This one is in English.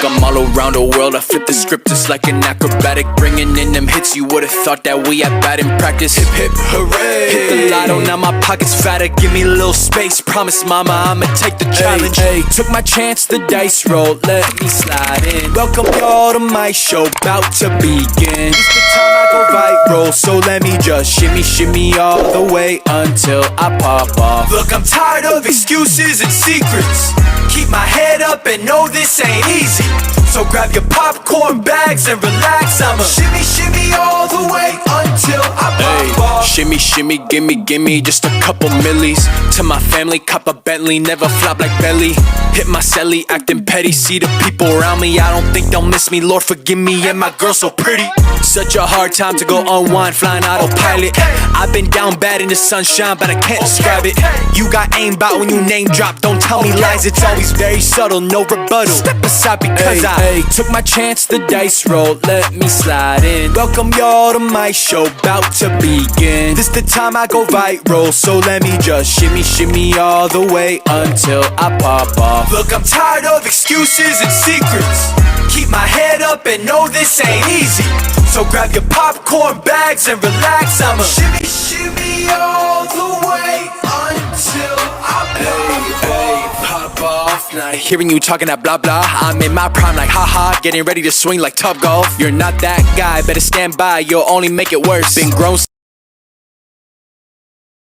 like I'm all around the world. I flip the script just like an acrobatic, bringing in them hits. You would've thought that we had bad in practice. Hip hip hooray! Hit the lotto, now my pocket's fatter. Give me a little space, promise mama I'ma take the challenge. Hey, took my chance, the dice roll, let me slide in. Welcome y'all to my show, bout to begin. It's the time I go viral, so let me just shimmy shimmy all the way until I pop off. Look, I'm tired of excuses and secrets. Keep my head up and know this ain't easy. So grab your popcorn bags and relax. I'ma shimmy shimmy all the way until I pop off. Shimmy shimmy, gimme just a couple millies. To my family, cop a Bentley, never flop like belly. Hit my celly, acting petty. See the people around me, I don't think they'll miss me. Lord forgive me, and my girl so pretty. Such a hard time to go unwind, flying autopilot. I've been down bad in the sunshine, but I can't describe it. You got aimbot when you name drop, don't tell me lies. It's always very subtle, no rebuttal. Step aside because I took my chance, the dice roll, let me slide in. Welcome y'all to my show, bout to begin. This the time I go viral, so let me just shimmy shimmy all the way until I pop off. Look, I'm tired of excuses and secrets. Keep my head up and know this ain't easy. So grab your popcorn bags and relax. I'ma shimmy shimmy all the way until I pop off. Now hearing you talking that blah blah, I'm in my prime like haha, getting ready to swing like Top Golf. You're not that guy, better stand by, you'll only make it worse. Been grown